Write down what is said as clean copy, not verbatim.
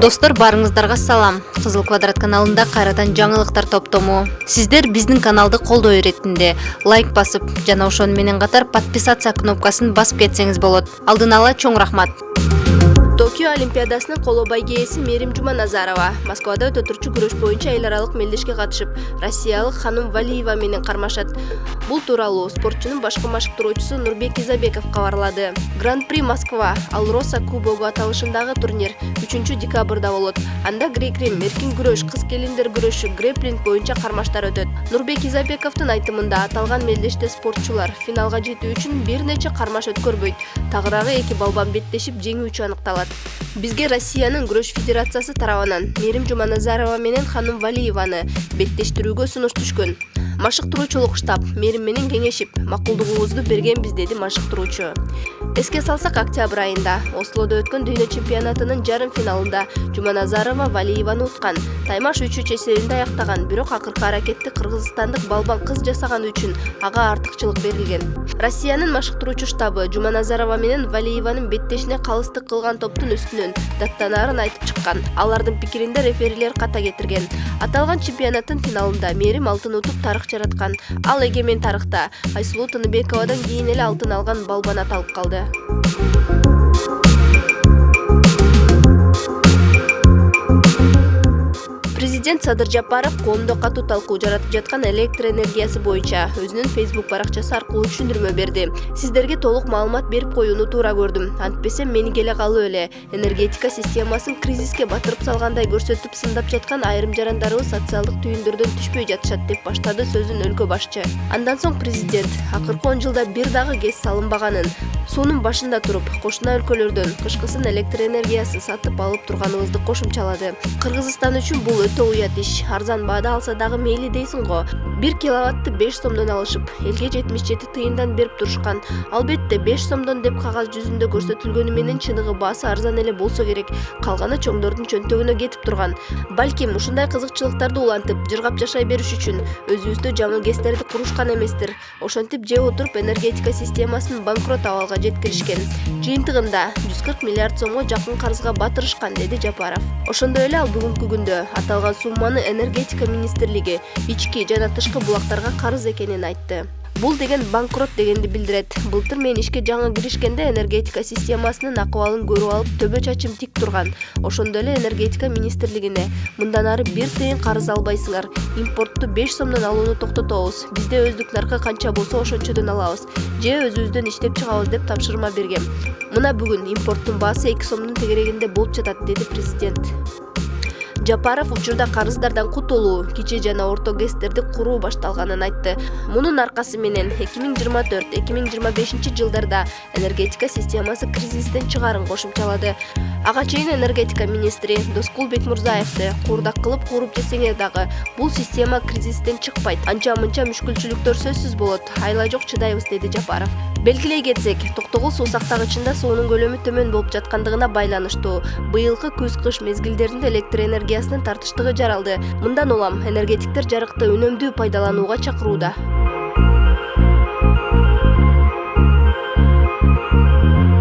Достор, барыңыздарга салам. Кызыл квадрат каналында кайрадан жаңылыктар топтому. Сиздер биздин каналды колдоо иретинде лайк басып жана ошону менен катар подписаться кнопкасын басып кетсеңиз болот. Алдын ала чоң рахмат. Токио Олимпиадасынын коло байгээси Мерим Жуманазарова Москвада өтө турчу күрөш боюнча эл аралык мелдешке катышып, россиялык Ханум Валиева менен кармашат. Бул тууралуу спортчунун башкы машыктыруучусу Нурбек Изабеков кабарлады. Гран-при Москва Алроса кубогу аталышындагы турнир 3-декабрда болот. Анда грек-рим, эркин күрөш, кыз-келиндер күрөшү, грэпплинг боюнча кармаштар өтөт. Нурбек Изабековдун айтымында аталган мелдеште спортчулар финалга жетүү үчүн бир нече кармаш өткөрбөйт. Тагыраагы 2 балбан беттешип жеңүүчү аныкталат. Бизге Россиянын күрөш федерациясы тарабынан Мерим Жуманазарова менен Ханум Валиеваны беттештирүүгө сунуш түшкөн. Машыктыруучулук штаб Мерим менен кеңешип, макулдугубузду бергенбиз, деди машыктыруучу. Эске салсак, октябрь айында Ослодо өткөн дүйнө чемпионатынын жарым финалында Жуманазарова Валиеваны уткан. Таймаш 3-3 эсебинде аяктаган, бирок акыркы аракетти кыргызстандык балбан кыз жасаганы үчүн ага артыкчылык берилген. Россиянын машыктыруучу штабы Жуманазарова менен Валиеванын беттешине калыстык кылган топтун үстүнөн даттанаарын айтып чыккан. Алардын пикиринде реферилер ката кетирген. Аталган чемпионаттын финалында Мерим алтын утуп тарых жараткан. Ал эгемен тарыхта Айсулуу Тыныбековадан кийин эле алтын алган балбан аталып калды. Президент Садыр Жапаров коомдо катуу талкуу жаратып жаткан электр энергиясы боюнча өзүнүн Facebook баракчасы аркылуу түшүндүрмө берди. Сиздерге толук маалымат берип коюуну туура көрдүм. Антпесе мени келе калып эле энергетика системасын кризиске батырып салгандай көрсөтүп сындап жаткан айрым жарандарыбыз социалдык түйүндөрдөн түшпөй жатышат, деп баштады сөзүн өлкө башчы. Андан соң президент акыркы 10 жылда бир дагы гез салынбаганын, суунун башында туруп кошуна өлкөлөрдөн кышкысын электр энергиясын сатып алып турганыбызды кошумчалады. Кыргызстан үчүн бул өтө уят иш. Арзан баада алса дагы мейли дейсиң го. 1 киловатты 5 сомдон алышып, элге 77 тыйындан берип турушкан. Албетте 5 сомдон деп кагаз жүзүндө көрсөтүлгөнү менен чыныгы баасы арзан эле болсо керек. Калганы чоңдордун чөнтөгүнө кетип турган. Балким ушундай кызыкчылыктарды улантып, жыргап жашай бериш үчүн өзүбүздө жаңы ГЭСтерди курушкан эместир. Ошентип жеп отуруп энергетика системасын банкрот абалга жеткиришкен. Жыйынтыгында 140 миллиард сомго жакын карызга батырышкан, деди Жапаров. Ошондой эле ал бүгүнкү күндө аталган сумманы энергетика министрлиги ички жана тышкы булактарга карыз экенин айтты. Бул деген банкрот дегенди билдирет. Былтыр мен ишке жаңы киришкенде энергетика системасынын акыбалын көрүп алып, төбө чачым тик турган. Ошондой эле энергетика министрлигине мындан ары 1 тыйын карыз албайсыңар. Импортту 5 сомдон алууну токтотобуз. Бизде өздүк наркы канча болсо ошончодон алабыз. Же өзүбүздөн иштеп чыгабыз деп тапшырма берген. Мына бүгүн импорттун баасы 2 сомдун тегерегинде болуп жатат, деди президент. Жапаров учурда карыздардан кутулуу, кичи жана орто ГЭСтерди куруу башталганын айтты. Мунун аркасы менен 2024-2025 жылдарда энергетика системасы кризистен чыгарын кошумчалады. Ага чейин энергетика министри Доскул Бекмурзаевди куурдак кылып кууруп жесеңер дагы бул система кризистен чыкпайт. Анча-мынча мүшкүлчүлүктөр сөзсүз болот. Айла жок чыдайбыз, деди Жапаров. Белгилей кетсек, Токтогул суу сактагычында суунун көлөмү төмөн болуп жаткандыгына байланыштуу быйылкы күз-кыш мезгилдеринде электр энергиясынын тартыштыгы жаралды. Мындан улам энергетиктер жарыкты үнөмдүү пайдаланууга чакырууда.